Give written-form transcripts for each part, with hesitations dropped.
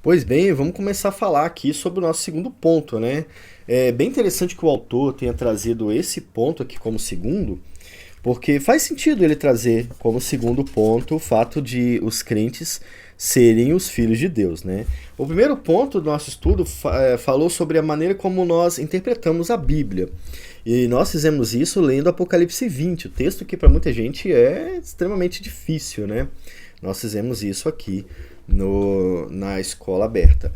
Pois bem, vamos começar a falar aqui sobre o nosso segundo ponto, né? É bem interessante que o autor tenha trazido esse ponto aqui como segundo, porque faz sentido ele trazer como segundo ponto o fato de os crentes serem os filhos de Deus, né? O primeiro ponto do nosso estudo falou sobre a maneira como nós interpretamos a Bíblia. E nós fizemos isso lendo Apocalipse 20, o texto que para muita gente é extremamente difícil, né? Nós fizemos isso aqui na escola aberta.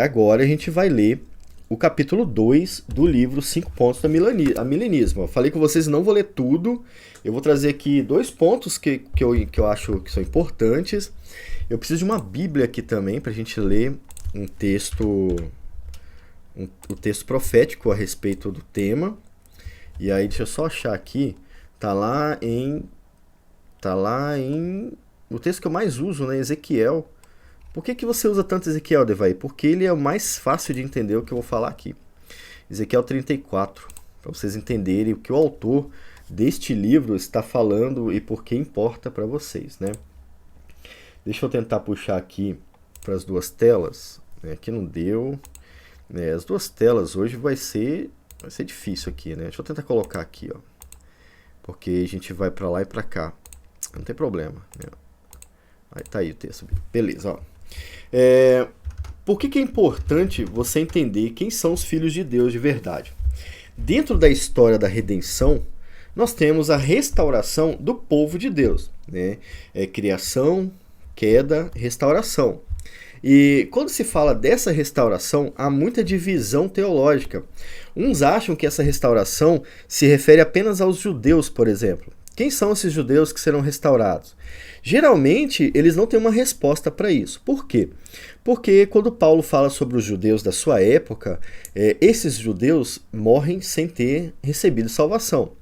Agora a gente vai ler o capítulo 2 do livro 5 pontos da milenismo. Eu falei com vocês, não vou ler tudo. Eu vou trazer aqui dois pontos que eu acho que são importantes. Eu preciso de uma Bíblia aqui também para a gente ler um texto, o texto profético a respeito do tema. E aí, deixa eu só achar aqui. Tá lá em. Tá lá em. O texto que eu mais uso, né? Ezequiel. Por que você usa tanto Ezequiel, Devaí? Porque ele é o mais fácil de entender o que eu vou falar aqui. Ezequiel 34, para vocês entenderem o que o autor deste livro está falando e por que importa para vocês, né? Deixa eu tentar puxar aqui para as duas telas. Aqui não deu. As duas telas hoje vai ser difícil aqui, né? Deixa eu tentar colocar aqui, ó. Porque a gente vai para lá e para cá. Não tem problema, né? Aí tá aí o texto. Beleza, ó. Por que é importante você entender quem são os filhos de Deus de verdade? Dentro da história da redenção, nós temos a restauração do povo de Deus, né? Criação, queda, restauração. E quando se fala dessa restauração, há muita divisão teológica. Uns acham que essa restauração se refere apenas aos judeus, por exemplo. Quem são esses judeus que serão restaurados? Geralmente, eles não têm uma resposta para isso. Por quê? Porque quando Paulo fala sobre os judeus da sua época, esses judeus morrem sem ter recebido salvação.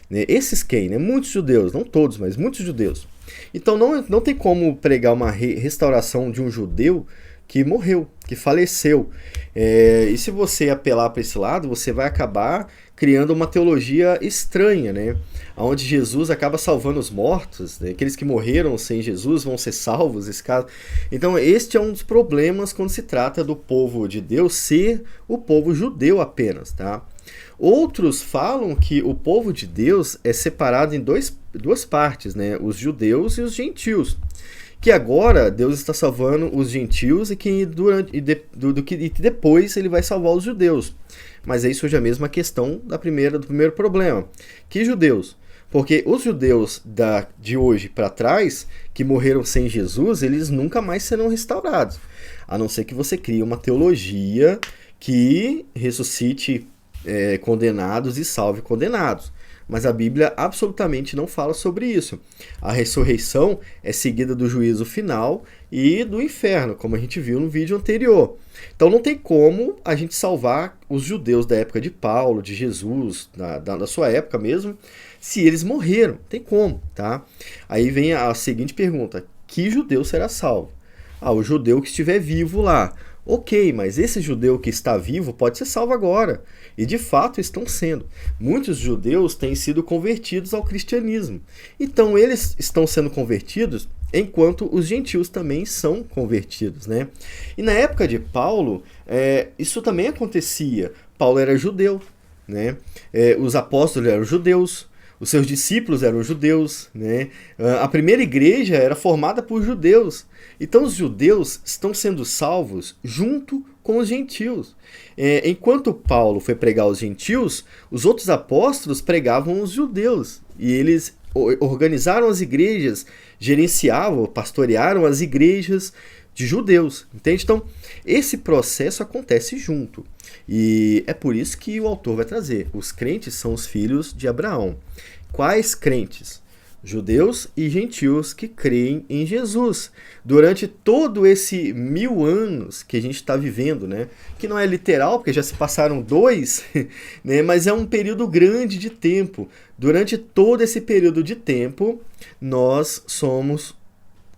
Esses quem? Muitos judeus, não todos, mas muitos judeus. Então não tem como pregar uma restauração de um judeu que morreu, que faleceu. E se você apelar para esse lado, você vai acabar criando uma teologia estranha, né? Onde Jesus acaba salvando os mortos, né? Aqueles que morreram sem Jesus vão ser salvos. Esse caso. Então este é um dos problemas quando se trata do povo de Deus ser o povo judeu apenas, tá? Outros falam que o povo de Deus é separado em duas partes, né? Os judeus e os gentios. Que agora Deus está salvando os gentios e que depois ele vai salvar os judeus. Mas aí surge a mesma questão do primeiro problema. Que judeus? Porque os judeus de hoje para trás, que morreram sem Jesus, eles nunca mais serão restaurados. A não ser que você crie uma teologia que ressuscite condenados e salve condenados. Mas a Bíblia absolutamente não fala sobre isso. A ressurreição é seguida do juízo final e do inferno, como a gente viu no vídeo anterior. Então não tem como a gente salvar os judeus da época de Paulo, de Jesus, da sua época mesmo, se eles morreram. Tem como, tá? Aí vem a seguinte pergunta: que judeu será salvo? O judeu que estiver vivo lá. Ok, mas esse judeu que está vivo pode ser salvo agora. E de fato estão sendo. Muitos judeus têm sido convertidos ao cristianismo. Então eles estão sendo convertidos enquanto os gentios também são convertidos, né? E na época de Paulo, isso também acontecia. Paulo era judeu, né? Os apóstolos eram judeus. Os seus discípulos eram judeus, né? A primeira igreja era formada por judeus. Então os judeus estão sendo salvos junto com os gentios. Enquanto Paulo foi pregar aos gentios, os outros apóstolos pregavam os judeus. E eles organizaram as igrejas, gerenciavam, pastorearam as igrejas de judeus. Entende? Então, esse processo acontece junto. E é por isso que o autor vai trazer. Os crentes são os filhos de Abraão. Quais crentes? Judeus e gentios que creem em Jesus. Durante todo esse 1000 anos que a gente está vivendo, né? Que não é literal, porque já se passaram 2, né? Mas é um período grande de tempo. Durante todo esse período de tempo, nós somos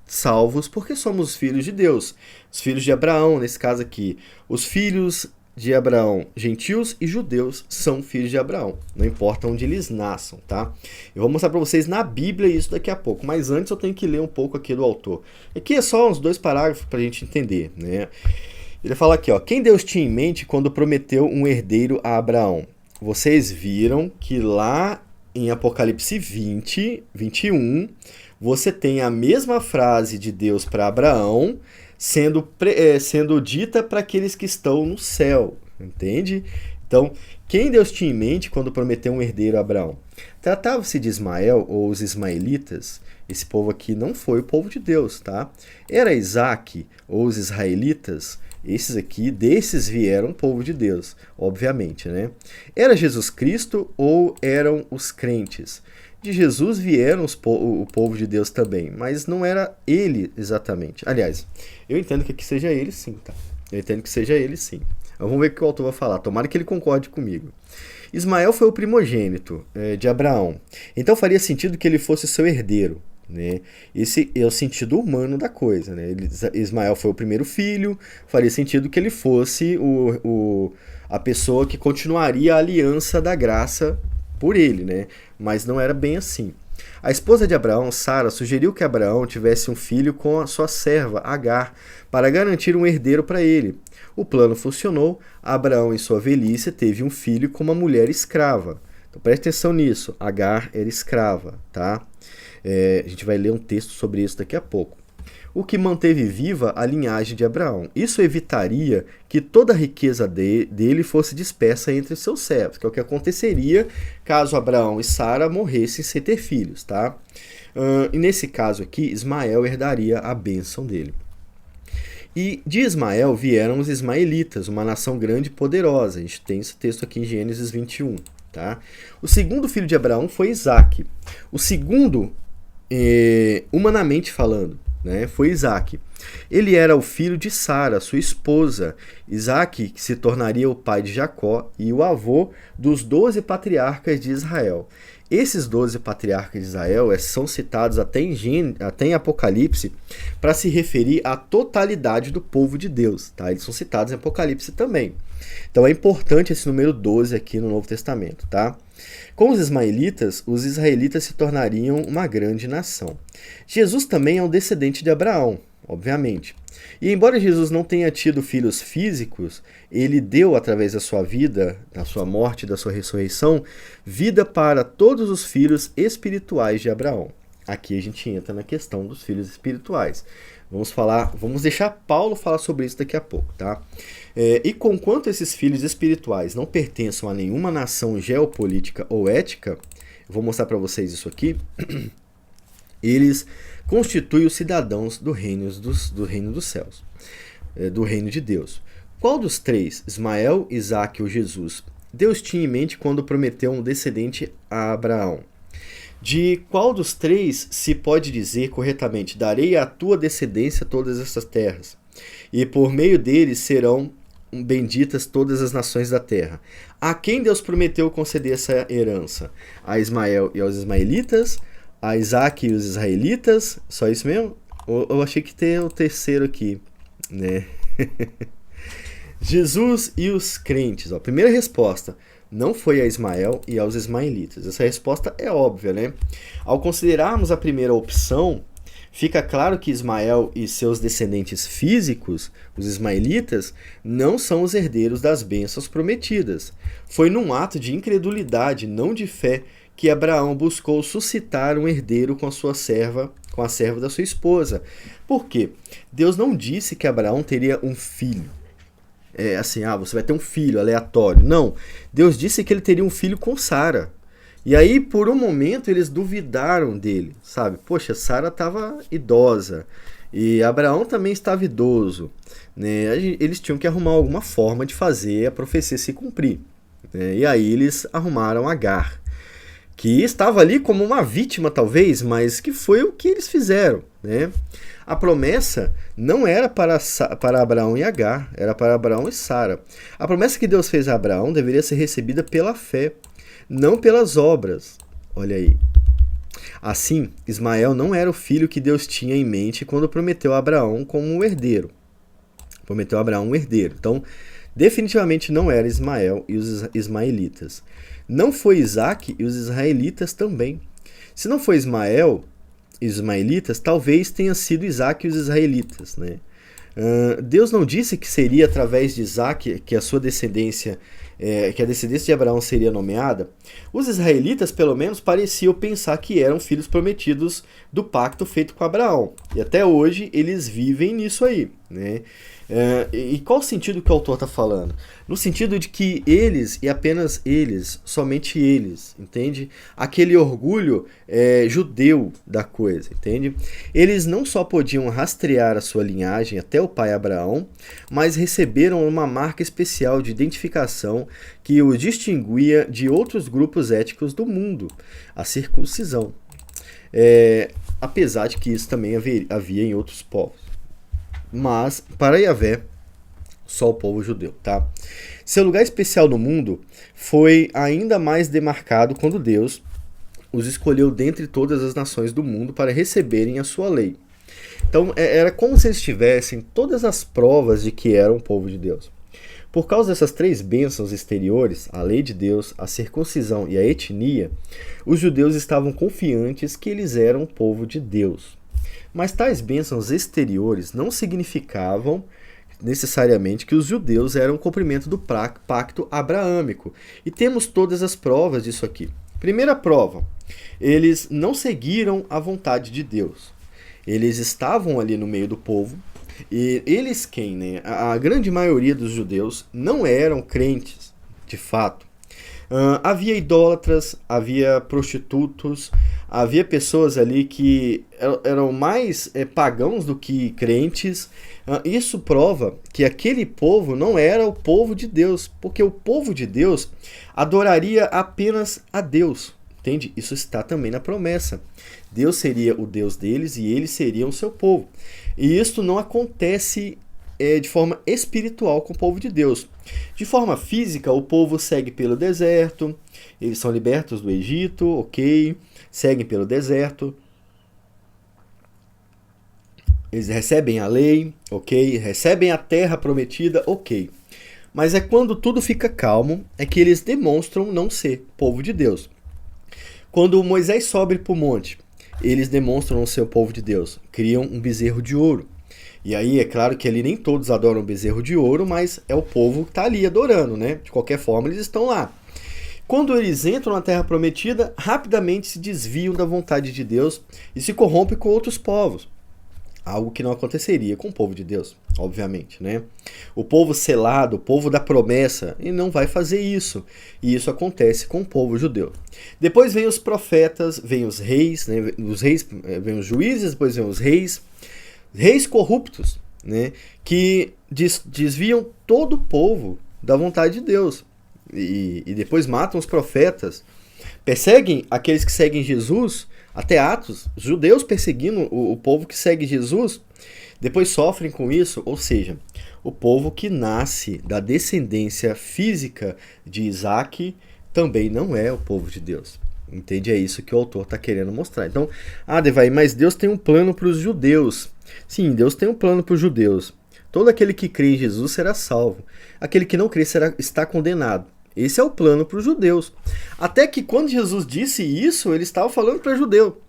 salvos porque somos os filhos de Deus. Os filhos de Abraão, nesse caso aqui. Os filhos de Abraão, gentios e judeus são filhos de Abraão, não importa onde eles nasçam, tá? Eu vou mostrar para vocês na Bíblia isso daqui a pouco, mas antes eu tenho que ler um pouco aqui do autor. Aqui é só uns 2 parágrafos para a gente entender, né? Ele fala aqui, ó, quem Deus tinha em mente quando prometeu um herdeiro a Abraão? Vocês viram que lá em Apocalipse 20, 21, você tem a mesma frase de Deus para Abraão sendo dita para aqueles que estão no céu, entende? Então, quem Deus tinha em mente quando prometeu um herdeiro a Abraão? Tratava-se de Ismael ou os ismaelitas. Esse povo aqui não foi o povo de Deus, tá? Era Isaac ou os israelitas. Esses aqui, desses vieram o povo de Deus, obviamente, né? Era Jesus Cristo ou eram os crentes? De Jesus vieram o povo de Deus também, mas não era ele exatamente. Aliás, eu entendo que aqui seja ele sim, tá? Eu entendo que seja ele sim. Vamos ver o que o autor vai falar, tomara que ele concorde comigo. Ismael foi o primogênito de Abraão, então faria sentido que ele fosse seu herdeiro. Né? Esse é o sentido humano da coisa, né? Ismael foi o primeiro filho, faria sentido que ele fosse a pessoa que continuaria a aliança da graça por ele, né? Mas não era bem assim. A esposa de Abraão, Sara, sugeriu que Abraão tivesse um filho com a sua serva, Agar, para garantir um herdeiro para ele. O plano funcionou, Abraão em sua velhice teve um filho com uma mulher escrava. Então preste atenção nisso, Agar era escrava, tá? A gente vai ler um texto sobre isso daqui a pouco. O que manteve viva a linhagem de Abraão. Isso evitaria que toda a riqueza dele fosse dispersa entre seus servos, que é o que aconteceria caso Abraão e Sara morressem sem ter filhos, tá? E nesse caso aqui, Ismael herdaria a bênção dele. E de Ismael vieram os ismaelitas, uma nação grande e poderosa. A gente tem esse texto aqui em Gênesis 21, tá? O segundo filho de Abraão foi Isaque. O segundo, humanamente falando, né, foi Isaque. Ele era o filho de Sara, sua esposa. Isaque que se tornaria o pai de Jacó e o avô dos 12 patriarcas de Israel. Esses 12 patriarcas de Israel são citados até em Apocalipse para se referir à totalidade do povo de Deus. Tá? Eles são citados em Apocalipse também. Então é importante esse número 12 aqui no Novo Testamento. Tá? Com os israelitas se tornariam uma grande nação. Jesus também é um descendente de Abraão, obviamente. E embora Jesus não tenha tido filhos físicos, ele deu, através da sua vida, da sua morte e da sua ressurreição, vida para todos os filhos espirituais de Abraão. Aqui a gente entra na questão dos filhos espirituais. Vamos deixar Paulo falar sobre isso daqui a pouco, tá? E conquanto esses filhos espirituais não pertençam a nenhuma nação geopolítica ou ética, eu vou mostrar para vocês isso aqui, eles constituem os cidadãos do reino dos céus, do reino de Deus. Qual dos três, Ismael, Isaque ou Jesus, Deus tinha em mente quando prometeu um descendente a Abraão? De qual dos três se pode dizer corretamente, darei à tua descendência todas essas terras, e por meio deles serão benditas todas as nações da terra? A quem Deus prometeu conceder essa herança? A Ismael e aos ismaelitas? A Isaque e os israelitas? Só isso mesmo? Eu achei que tem o terceiro aqui, né? Jesus e os crentes. Ó. Primeira resposta, não foi a Ismael e aos ismaelitas. Essa resposta é óbvia, né? Ao considerarmos a primeira opção, fica claro que Ismael e seus descendentes físicos, os ismaelitas, não são os herdeiros das bênçãos prometidas. Foi num ato de incredulidade, não de fé, que Abraão buscou suscitar um herdeiro com a serva da sua esposa. Por quê? Deus não disse que Abraão teria um filho. Você vai ter um filho aleatório. Não. Deus disse que ele teria um filho com Sara. E aí, por um momento, eles duvidaram dele, sabe? Poxa, Sara estava idosa e Abraão também estava idoso, né? Eles tinham que arrumar alguma forma de fazer a profecia se cumprir, né? E aí eles arrumaram Agar, que estava ali como uma vítima talvez, mas que foi o que eles fizeram, né? A promessa não era para Abraão e Agar, era para Abraão e Sara. A promessa que Deus fez a Abraão deveria ser recebida pela fé, não pelas obras. Olha aí. Assim, Ismael não era o filho que Deus tinha em mente quando prometeu a Abraão como um herdeiro. Prometeu a Abraão um herdeiro. Então, Definitivamente não era Ismael e os ismaelitas. Não foi Isaac e os israelitas também. Se não foi Ismael e os ismaelitas, talvez tenha sido Isaac e os israelitas, né? Deus não disse que seria através de Isaac que a sua descendência, que a descendência de Abraão seria nomeada. Os israelitas, pelo menos, pareciam pensar que eram filhos prometidos do pacto feito com Abraão. E até hoje eles vivem nisso aí, né? E qual o sentido que o autor está falando? No sentido de que eles, e apenas eles, somente eles, entende? Aquele orgulho judeu da coisa, entende? Eles não só podiam rastrear a sua linhagem até o pai Abraão, mas receberam uma marca especial de identificação que o distinguia de outros grupos étnicos do mundo, a circuncisão. Apesar de que isso também havia em outros povos. Mas, para Yahvé, só o povo judeu, tá? Seu lugar especial no mundo foi ainda mais demarcado quando Deus os escolheu dentre todas as nações do mundo para receberem a sua lei. Então, era como se eles tivessem todas as provas de que eram o povo de Deus. Por causa dessas três bênçãos exteriores, a lei de Deus, a circuncisão e a etnia, os judeus estavam confiantes que eles eram o povo de Deus. Mas tais bênçãos exteriores não significavam necessariamente que os judeus eram o cumprimento do pacto abraâmico. E temos todas as provas disso aqui. Primeira prova, eles não seguiram a vontade de Deus. Eles estavam ali no meio do povo, e eles quem, né? A grande maioria dos judeus não eram crentes, de fato. Havia idólatras, havia prostitutos, havia pessoas ali que eram mais pagãos do que crentes. Isso prova que aquele povo não era o povo de Deus, porque o povo de Deus adoraria apenas a Deus, entende? Isso está também na promessa. Deus seria o Deus deles e eles seriam o seu povo. E isso não acontece de forma espiritual com o povo de Deus. De forma física, o povo segue pelo deserto, eles são libertos do Egito, ok, seguem pelo deserto, eles recebem a lei, ok, recebem a terra prometida, ok. Mas é quando tudo fica calmo, é que eles demonstram não ser povo de Deus. Quando Moisés sobe para o monte, eles demonstram não ser o povo de Deus, criam um bezerro de ouro. E aí, é claro que ali nem todos adoram o bezerro de ouro, mas é o povo que está ali adorando, né? De qualquer forma, eles estão lá. Quando eles entram na Terra Prometida, rapidamente se desviam da vontade de Deus e se corrompem com outros povos. Algo que não aconteceria com o povo de Deus, obviamente, né? O povo selado, o povo da promessa, ele não vai fazer isso. E isso acontece com o povo judeu. Depois vem os profetas, vem os reis, né? Vem os juízes, depois vem os reis. Reis corruptos, né, que desviam todo o povo da vontade de Deus e depois matam os profetas, perseguem aqueles que seguem Jesus, até Atos, judeus perseguindo o povo que segue Jesus, depois sofrem com isso, ou seja, o povo que nasce da descendência física de Isaac também não é o povo de Deus. Entende? É isso que o autor está querendo mostrar. Então, Devaí, mas Deus tem um plano para os judeus. Sim, Deus tem um plano para os judeus. Todo aquele que crê em Jesus será salvo. Aquele que não crê está condenado. Esse é o plano para os judeus. Até que quando Jesus disse isso, ele estava falando para judeu.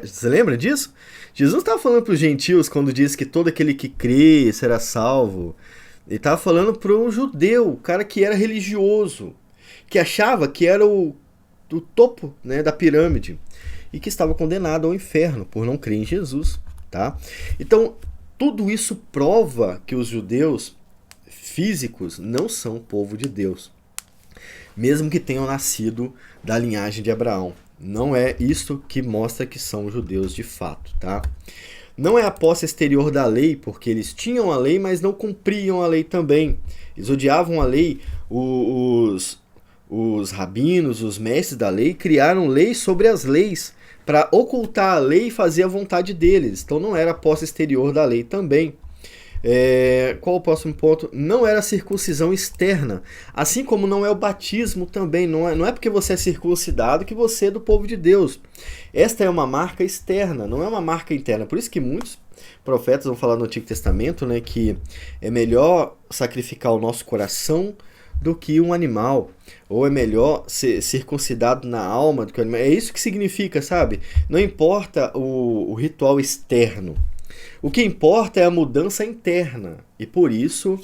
Você lembra disso? Jesus estava falando para os gentios quando disse que todo aquele que crê será salvo. Ele estava falando para um judeu, o cara que era religioso, que achava que era o topo, né, da pirâmide e que estava condenado ao inferno por não crer em Jesus, tá? Então, tudo isso prova que os judeus físicos não são povo de Deus, mesmo que tenham nascido da linhagem de Abraão. Não é isso que mostra que são judeus de fato, tá? Não é a posse exterior da lei, porque eles tinham a lei, mas não cumpriam a lei também. Eles odiavam a lei. Os rabinos, os mestres da lei, criaram leis sobre as leis para ocultar a lei e fazer a vontade deles. Então não era a posse exterior da lei também. Qual o próximo ponto? Não era a circuncisão externa. Assim como não é o batismo também. Não é porque você é circuncidado que você é do povo de Deus. Esta é uma marca externa, não é uma marca interna. Por isso que muitos profetas vão falar no Antigo Testamento, né, que é melhor sacrificar o nosso coração do que um animal, ou é melhor ser circuncidado na alma do que o animal. É isso que significa, sabe? Não importa o ritual externo. O que importa é a mudança interna. E por isso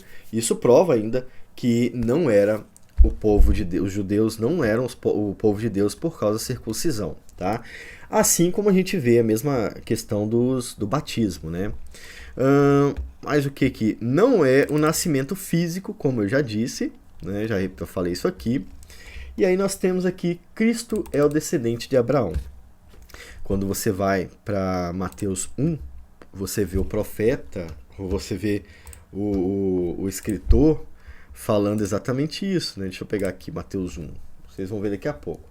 prova ainda que não era o povo de Deus, os judeus não eram o povo de Deus por causa da circuncisão, tá? Assim como a gente vê a mesma questão do batismo, né? Mas o que não é o nascimento físico, como eu já disse, né? Já falei isso aqui. E aí nós temos aqui, Cristo é o descendente de Abraão. Quando você vai para Mateus 1, você vê o profeta, ou você vê o escritor falando exatamente isso, né? Deixa eu pegar aqui Mateus 1, vocês vão ver daqui a pouco.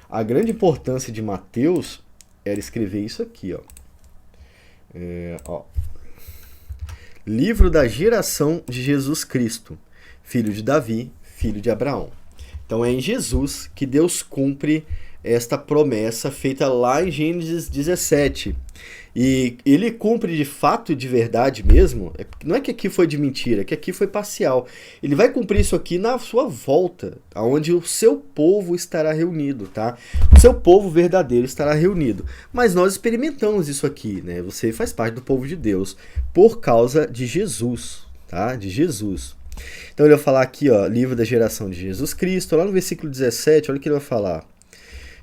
A grande importância de Mateus era escrever isso aqui, ó. Livro da geração de Jesus Cristo, filho de Davi, filho de Abraão. Então é em Jesus que Deus cumpre esta promessa feita lá em Gênesis 17. E ele cumpre de fato e de verdade mesmo. Não é que aqui foi de mentira, que aqui foi parcial. Ele vai cumprir isso aqui na sua volta, onde o seu povo estará reunido, tá? O seu povo verdadeiro estará reunido. Mas nós experimentamos isso aqui, né? Você faz parte do povo de Deus por causa de Jesus, tá? De Jesus. Então ele vai falar aqui, ó, livro da geração de Jesus Cristo, lá no versículo 17, olha o que ele vai falar.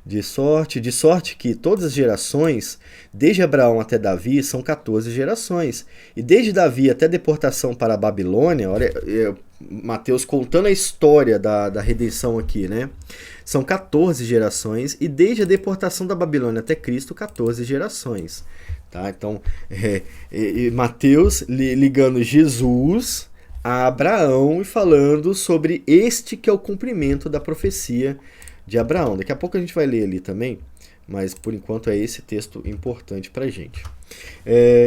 De sorte que todas as gerações, desde Abraão até Davi, são 14 gerações. E desde Davi até a deportação para a Babilônia, olha, Mateus contando a história da redenção aqui, né? São 14 gerações, e desde a deportação da Babilônia até Cristo, 14 gerações. Tá? Então, Mateus ligando Jesus a Abraão e falando sobre este que é o cumprimento da profecia de Abraão. Daqui a pouco a gente vai ler ali também, mas por enquanto é esse texto importante para a gente.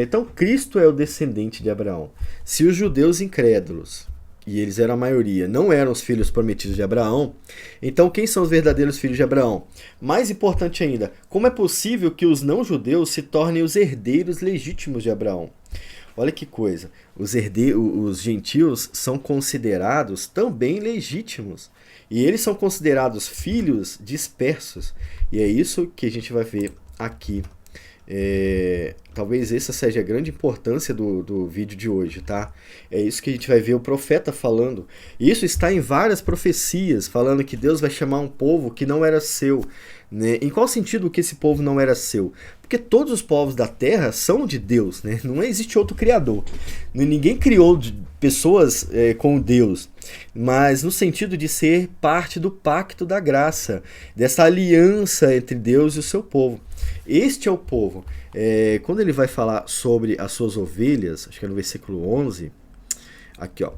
Então, Cristo é o descendente de Abraão. Se os judeus incrédulos, e eles eram a maioria, não eram os filhos prometidos de Abraão, então quem são os verdadeiros filhos de Abraão? Mais importante ainda, como é possível que os não-judeus se tornem os herdeiros legítimos de Abraão? Olha que coisa, os gentios são considerados também legítimos. E eles são considerados filhos dispersos. E é isso que a gente vai ver aqui. Talvez essa seja a grande importância do vídeo de hoje, tá? É isso que a gente vai ver o profeta falando. Isso está em várias profecias, falando que Deus vai chamar um povo que não era seu. Né? Em qual sentido que esse povo não era seu? Porque todos os povos da terra são de Deus, né? Não existe outro criador. Ninguém criou pessoas com Deus, mas no sentido de ser parte do pacto da graça, dessa aliança entre Deus e o seu povo. Este é o povo. Quando ele vai falar sobre as suas ovelhas, acho que é no versículo 11, aqui ó,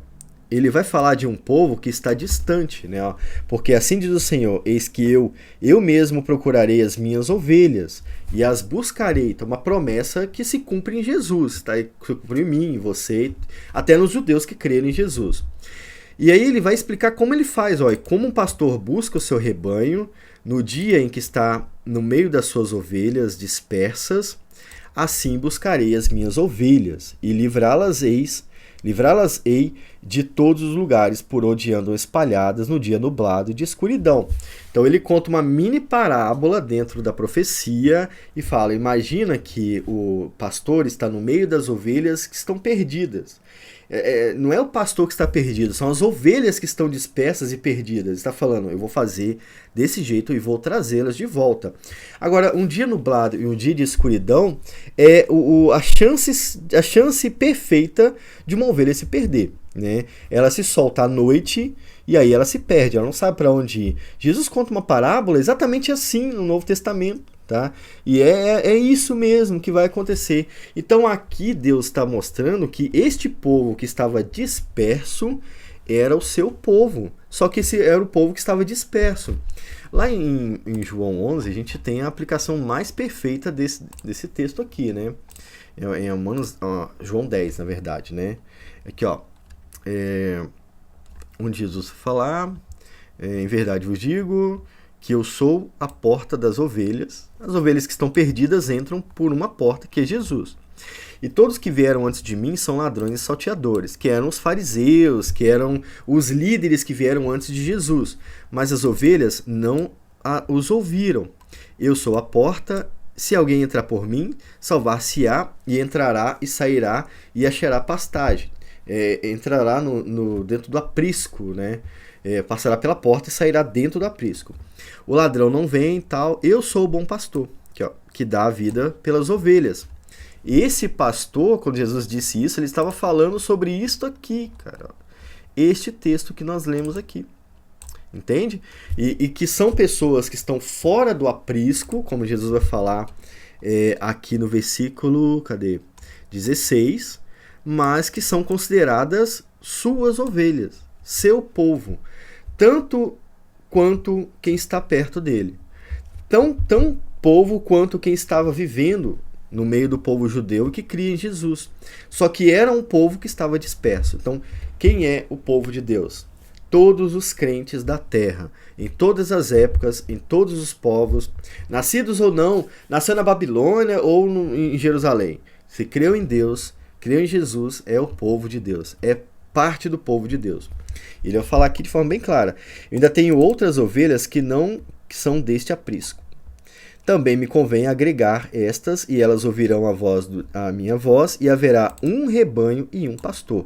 ele vai falar de um povo que está distante, né? Porque assim diz o Senhor, eis que eu mesmo procurarei as minhas ovelhas e as buscarei. Então, uma promessa que se cumpre em Jesus, tá? Se cumpre em mim, em você, até nos judeus que creram em Jesus. E aí ele vai explicar como ele faz, ó, como um pastor busca o seu rebanho no dia em que está no meio das suas ovelhas dispersas, assim buscarei as minhas ovelhas e livrá-las-ei de todos os lugares por onde andam espalhadas no dia nublado e de escuridão. Então ele conta uma mini parábola dentro da profecia e fala, imagina que o pastor está no meio das ovelhas que estão perdidas. Não é o pastor que está perdido, são as ovelhas que estão dispersas e perdidas. Ele está falando, eu vou fazer desse jeito e vou trazê-las de volta. Agora, um dia nublado e um dia de escuridão é a chance perfeita de uma ovelha se perder. Né? Ela se solta à noite e aí ela se perde, ela não sabe para onde ir. Jesus conta uma parábola exatamente assim no Novo Testamento. Tá? E é isso mesmo que vai acontecer. Então aqui Deus está mostrando que este povo que estava disperso era o seu povo. Só que esse era o povo que estava disperso. Lá em João 11 a gente tem a aplicação mais perfeita desse texto aqui, né? João 10, na verdade, né? Aqui, ó. Onde Jesus falar, em verdade vos digo que eu sou a porta das ovelhas. As ovelhas que estão perdidas entram por uma porta, que é Jesus. E todos que vieram antes de mim são ladrões e salteadores, que eram os fariseus, que eram os líderes que vieram antes de Jesus. Mas as ovelhas não os ouviram. Eu sou a porta, se alguém entrar por mim, salvar-se-á, e entrará e sairá e achará pastagem. Entrará dentro do aprisco, né? Passará pela porta e sairá dentro do aprisco. O ladrão não vem e tal. Eu sou o bom pastor, que dá a vida pelas ovelhas. Esse pastor, quando Jesus disse isso, ele estava falando sobre isto aqui, cara. Este texto que nós lemos aqui. Entende? E que são pessoas que estão fora do aprisco, como Jesus vai falar aqui no versículo 16, mas que são consideradas suas ovelhas, seu povo, tanto quanto quem está perto dele. Tão povo quanto quem estava vivendo no meio do povo judeu que cria em Jesus. Só que era um povo que estava disperso. Então, quem é o povo de Deus? Todos os crentes da terra, em todas as épocas, em todos os povos, nascidos ou não, nasceu na Babilônia ou em Jerusalém. Se creu em Deus, creu em Jesus, é o povo de Deus, é parte do povo de Deus. Ele vai falar aqui de forma bem clara. Eu ainda tenho outras ovelhas que são deste aprisco. Também me convém agregar estas, e elas ouvirão a minha voz, e haverá um rebanho e um pastor.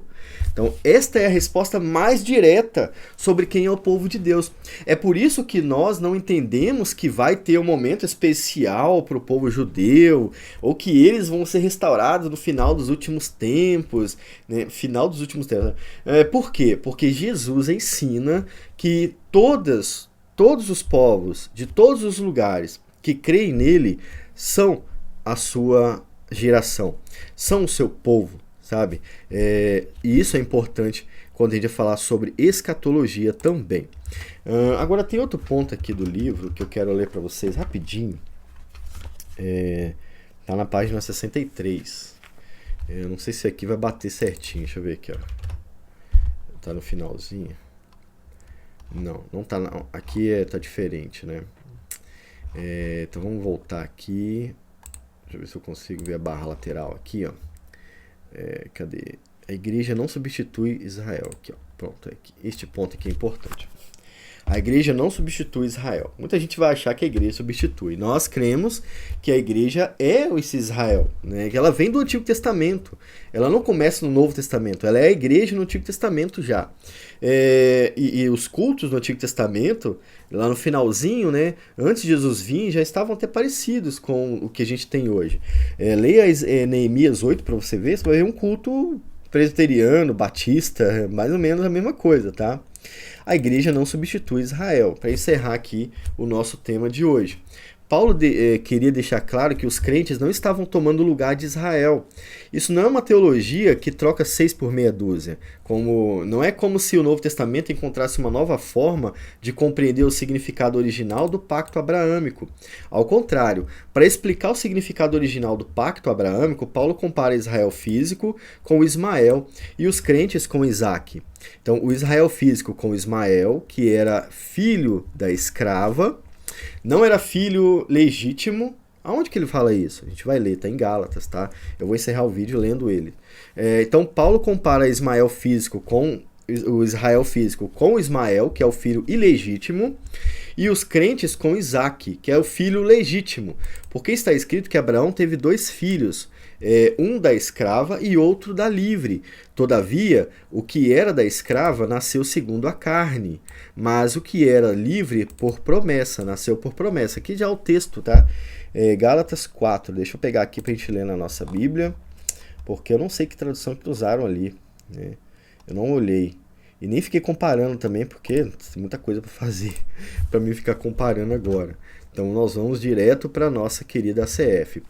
Então, esta é a resposta mais direta sobre quem é o povo de Deus. É por isso que nós não entendemos que vai ter um momento especial para o povo judeu, ou que eles vão ser restaurados no final dos últimos tempos. Né? Final dos últimos tempos. Por quê? Porque Jesus ensina que todos os povos, de todos os lugares, que creem nele, são a sua geração, são o seu povo, sabe? E isso é importante quando a gente vai falar sobre escatologia também. Agora tem outro ponto aqui do livro que eu quero ler para vocês rapidinho. Tá na página 63. Eu não sei se aqui vai bater certinho, deixa eu ver aqui, ó. Tá no finalzinho. Não tá não. Aqui tá diferente, né? Então vamos voltar aqui. Deixa eu ver se eu consigo ver a barra lateral aqui, ó. Cadê? A igreja não substitui Israel. Aqui, ó. Pronto, este ponto aqui é importante. A igreja não substitui Israel. Muita gente vai achar que a igreja substitui. Nós cremos que a igreja é esse Israel, né? Que ela vem do Antigo Testamento. Ela não começa no Novo Testamento. Ela é a igreja no Antigo Testamento já. E os cultos no Antigo Testamento, lá no finalzinho, né? Antes de Jesus vir, já estavam até parecidos com o que a gente tem hoje. Leia Neemias 8 para você ver. Você vai ver um culto presbiteriano, batista, mais ou menos a mesma coisa, tá? A igreja não substitui Israel. Para encerrar aqui o nosso tema de hoje. Paulo queria deixar claro que os crentes não estavam tomando o lugar de Israel. Isso não é uma teologia que troca 6 por meia dúzia. Não é como se o Novo Testamento encontrasse uma nova forma de compreender o significado original do pacto abraâmico. Ao contrário, para explicar o significado original do pacto abraâmico, Paulo compara Israel físico com Ismael e os crentes com Isaac. Então, o Israel físico com Ismael, que era filho da escrava, não era filho legítimo. Aonde que ele fala isso? A gente vai ler, tá em Gálatas, tá? Eu vou encerrar o vídeo lendo ele. Então, Paulo compara Ismael físico com o Israel físico com Ismael, que é o filho ilegítimo, e os crentes com Isaac, que é o filho legítimo. Porque está escrito que Abraão teve 2 filhos, um da escrava e outro da livre. Todavia, o que era da escrava nasceu segundo a carne, mas o que era livre por promessa, nasceu por promessa. Aqui já é o texto, tá? Gálatas 4, deixa eu pegar aqui para a gente ler na nossa Bíblia, porque eu não sei que tradução que usaram ali, né? Eu não olhei. E nem fiquei comparando também, porque tem muita coisa para fazer para mim ficar comparando agora. Então nós vamos direto para a nossa querida ACF.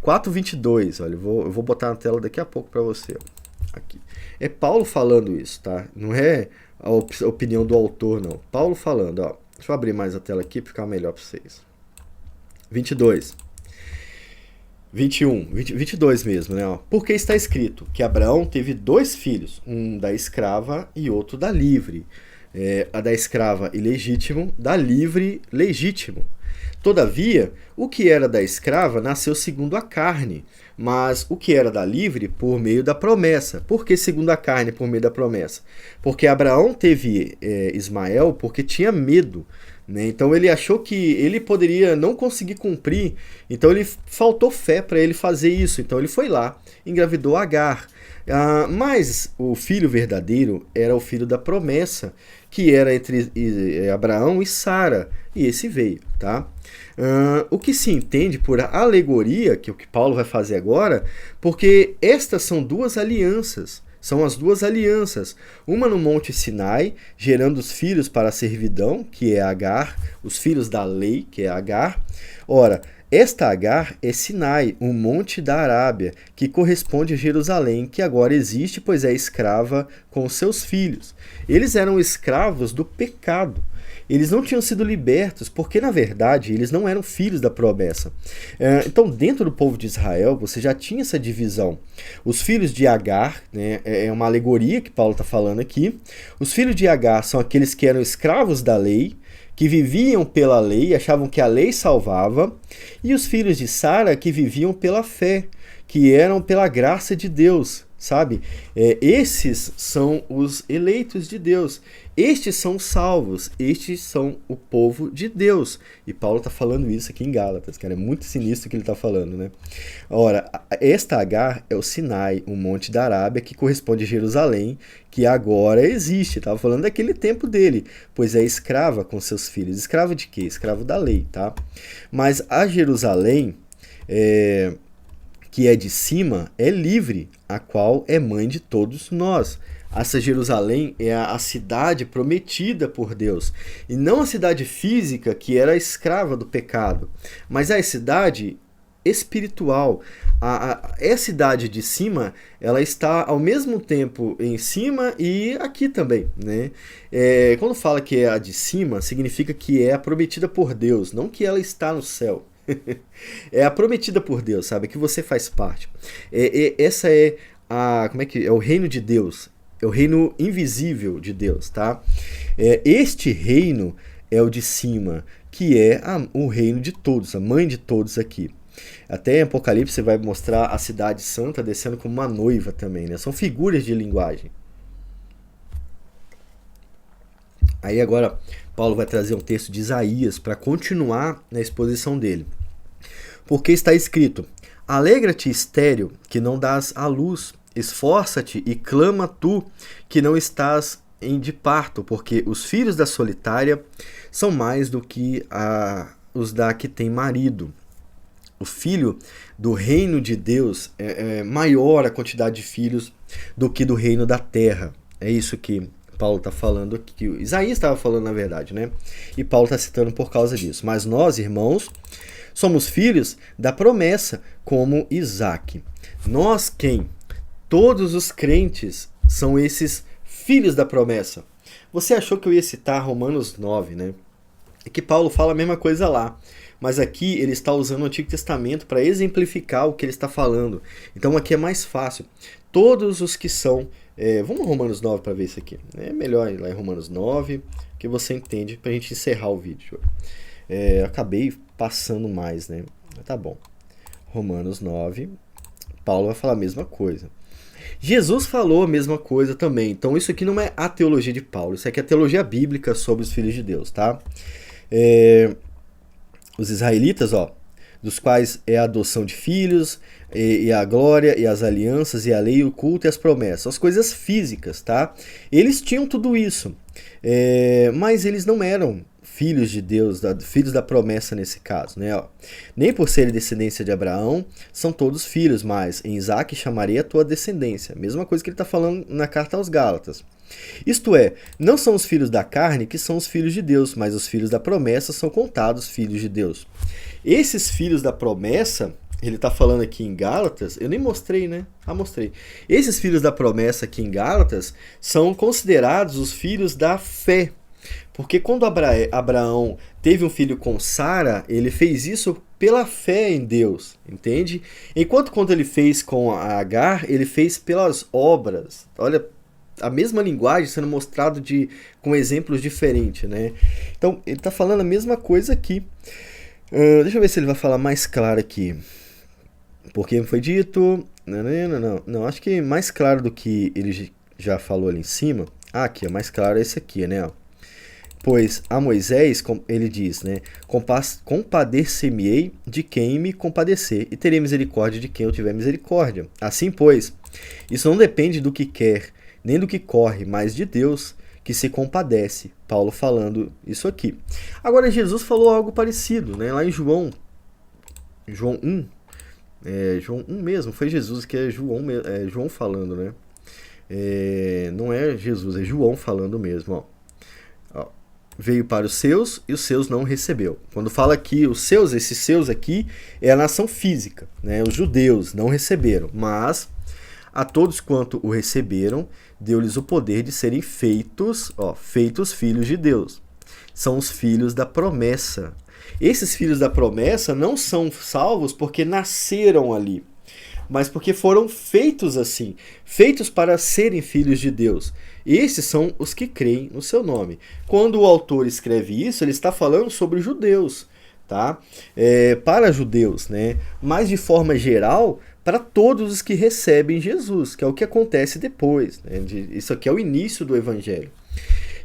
4:22, olha, eu vou botar na tela daqui a pouco para você. Ó. Aqui. É Paulo falando isso, tá? Não é a opinião do autor, não. Paulo falando, ó. Deixa eu abrir mais a tela aqui para ficar melhor para vocês. 22. 22 mesmo, né? Ó. Porque está escrito que Abraão teve 2 filhos, um da escrava e outro da livre. A da escrava ilegítimo, da livre legítimo. Todavia, o que era da escrava nasceu segundo a carne, Mas o que era da livre? Por meio da promessa. Por que segundo a carne, por meio da promessa? Porque Abraão teve Ismael porque tinha medo. Né? Então ele achou que ele poderia não conseguir cumprir, então ele faltou fé para ele fazer isso. Então ele foi lá, engravidou Agar. Mas o filho verdadeiro era o filho da promessa, que era entre Abraão e Sara, e esse veio, tá? O que se entende por alegoria, que é o que Paulo vai fazer agora, porque estas são duas alianças. São as duas alianças, uma no Monte Sinai, gerando os filhos para a servidão, que é Agar, os filhos da lei, que é Agar. Ora, esta Agar é Sinai, um monte da Arábia, que corresponde a Jerusalém, que agora existe, pois é escrava com seus filhos. Eles eram escravos do pecado. Eles não tinham sido libertos, porque na verdade eles não eram filhos da promessa. Então, dentro do povo de Israel, você já tinha essa divisão. Os filhos de Agar, né, é uma alegoria que Paulo está falando aqui. Os filhos de Agar são aqueles que eram escravos da lei, que viviam pela lei, achavam que a lei salvava, e os filhos de Sara, que viviam pela fé, que eram pela graça de Deus, sabe? Esses são os eleitos de Deus. Estes são os salvos, estes são o povo de Deus. E Paulo está falando isso aqui em Gálatas, cara, é muito sinistro o que ele está falando, né? Ora, esta Agar é o Sinai, um monte da Arábia, que corresponde a Jerusalém, que agora existe. Estava falando daquele tempo dele, pois é escrava com seus filhos. Escravo de quê? Escravo da lei, tá? Mas a Jerusalém, que é de cima, é livre, a qual é mãe de todos nós. Essa Jerusalém é a cidade prometida por Deus, e não a cidade física que era escrava do pecado, mas a cidade espiritual. A cidade de cima, ela está ao mesmo tempo em cima e aqui também, né? Quando fala que é a de cima, significa que é a prometida por Deus, não que ela está no céu. É a prometida por Deus, sabe? Que você faz parte. Essa é como é que é o reino de Deus? É o reino invisível de Deus, tá? Este reino é o de cima, que é o reino de todos, a mãe de todos aqui. Até em Apocalipse vai mostrar a cidade santa descendo como uma noiva também, né? São figuras de linguagem. Aí agora Paulo vai trazer um texto de Isaías para continuar na exposição dele. Porque está escrito: Alegra-te, estéril, que não dás à luz, esforça-te e clama tu, que não estás de parto, porque os filhos da solitária são mais do que os da que tem marido. O filho do reino de Deus é maior a quantidade de filhos do que do reino da terra. É isso que Paulo está falando aqui, que Isaías estava falando na verdade, né? E Paulo está citando por causa disso. Mas nós, irmãos, somos filhos da promessa, como Isaque. Nós quem? Todos os crentes são esses filhos da promessa. Você achou que eu ia citar Romanos 9, né? É que Paulo fala a mesma coisa lá. Mas aqui ele está usando o Antigo Testamento para exemplificar o que ele está falando. Então aqui é mais fácil. Todos os que são... vamos a Romanos 9 para ver isso aqui. É melhor ir lá em Romanos 9, que você entende, para a gente encerrar o vídeo. Acabei passando mais, né? Tá bom. Romanos 9, Paulo vai falar a mesma coisa. Jesus falou a mesma coisa também. Então isso aqui não é a teologia de Paulo, isso aqui é a teologia bíblica sobre os filhos de Deus, tá? Os israelitas, dos quais é a adoção de filhos, e a glória, e as alianças, e a lei, o culto e as promessas, as coisas físicas, tá? Eles tinham tudo isso, mas eles não eram filhos de Deus, filhos da promessa nesse caso, né? Nem por serem descendência de Abraão, são todos filhos, mas em Isaque chamarei a tua descendência. Mesma coisa que ele está falando na carta aos Gálatas. Isto é, não são os filhos da carne que são os filhos de Deus, mas os filhos da promessa são contados filhos de Deus. Esses filhos da promessa, ele está falando aqui em Gálatas, eu nem mostrei, né? Mostrei. Esses filhos da promessa aqui em Gálatas são considerados os filhos da fé. Porque quando Abraão teve um filho com Sara, ele fez isso pela fé em Deus, entende? Enquanto quando ele fez com a Agar, ele fez pelas obras. Olha, a mesma linguagem sendo mostrado com exemplos diferentes, né? Então, ele está falando a mesma coisa aqui. Deixa eu ver se ele vai falar mais claro aqui. Porque foi dito... Não, acho que mais claro do que ele já falou ali em cima. Aqui, é mais claro esse aqui, né? Pois a Moisés, ele diz, né? Compadecer-me-ei de quem me compadecer, e terei misericórdia de quem eu tiver misericórdia. Assim, pois, isso não depende do que quer, nem do que corre, mas de Deus, que se compadece. Paulo falando isso aqui. Agora, Jesus falou algo parecido, né? Lá em João 1, João 1 mesmo, foi Jesus, que é João falando, né? Não é Jesus, é João falando mesmo, ó. Veio para os seus e os seus não recebeu. Quando fala aqui os seus, esses seus aqui é a nação física, né? Os judeus não receberam, mas a todos quanto o receberam, deu-lhes o poder de serem feitos filhos de Deus. São os filhos da promessa. Esses filhos da promessa não são salvos porque nasceram ali, mas porque foram feitos assim, feitos para serem filhos de Deus. Esses são os que creem no seu nome. Quando o autor escreve isso, ele está falando sobre judeus, tá? Para judeus, né? Mas de forma geral, para todos os que recebem Jesus, que é o que acontece depois, né? Isso aqui é o início do evangelho.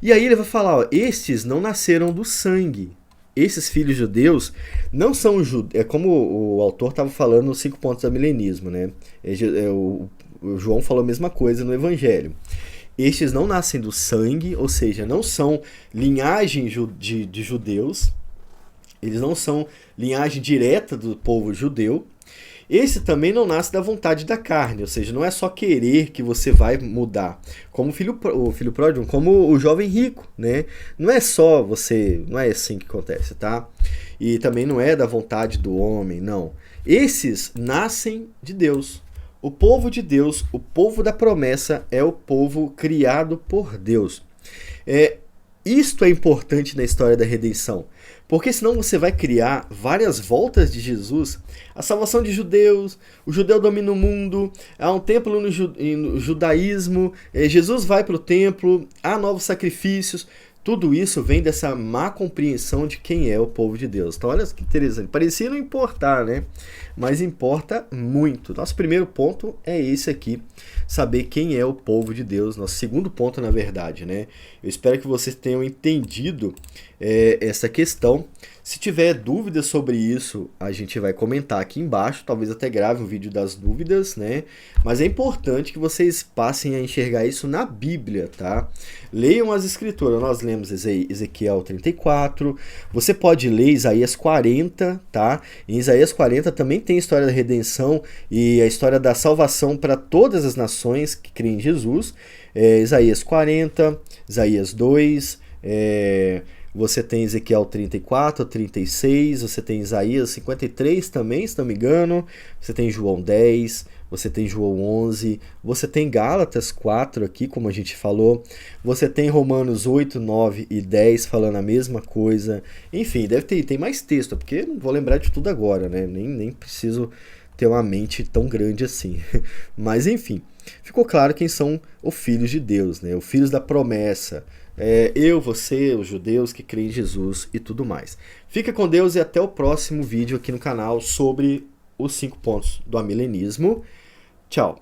E aí ele vai falar, ó, estes não nasceram do sangue. Esses filhos judeus não são judeus. É como o autor estava falando nos 5 pontos do milenismo, né? O João falou a mesma coisa no evangelho. Estes não nascem do sangue, ou seja, não são linhagem de judeus, eles não são linhagem direta do povo judeu. Esse também não nasce da vontade da carne, ou seja, não é só querer que você vai mudar. Como o filho pródigo, como o jovem rico, né? Não é só você, não é assim que acontece, tá? E também não é da vontade do homem, não. Esses nascem de Deus. O povo de Deus, o povo da promessa, é o povo criado por Deus. Isto é importante na história da redenção, porque senão você vai criar várias voltas de Jesus, a salvação de judeus, o judeu domina o mundo, há um templo no judaísmo, Jesus vai para o templo, há novos sacrifícios. Tudo isso vem dessa má compreensão de quem é o povo de Deus. Então olha que interessante, parecia não importar, né? Mas importa muito. Nosso primeiro ponto é esse aqui, saber quem é o povo de Deus. Nosso segundo ponto, na verdade, né? Eu espero que vocês tenham entendido essa questão. Se tiver dúvidas sobre isso, a gente vai comentar aqui embaixo, talvez até grave um vídeo das dúvidas, né? Mas é importante que vocês passem a enxergar isso na Bíblia, tá? Leiam as escrituras, nós lemos Ezequiel 34, você pode ler Isaías 40, tá? Em Isaías 40 também tem a história da redenção e a história da salvação para todas as nações que creem em Jesus. Isaías 40, Isaías 2, você tem Ezequiel 34, 36, você tem Isaías 53 também, se não me engano, você tem João 10, você tem João 11, você tem Gálatas 4 aqui, como a gente falou, você tem Romanos 8, 9 e 10 falando a mesma coisa, enfim, tem mais texto, porque eu não vou lembrar de tudo agora, né? Nem preciso ter uma mente tão grande assim, mas enfim, ficou claro quem são os filhos de Deus, né? Os filhos da promessa. Eu, você, os judeus que creem em Jesus e tudo mais. Fica com Deus e até o próximo vídeo aqui no canal sobre os 5 pontos do amilenismo. Tchau!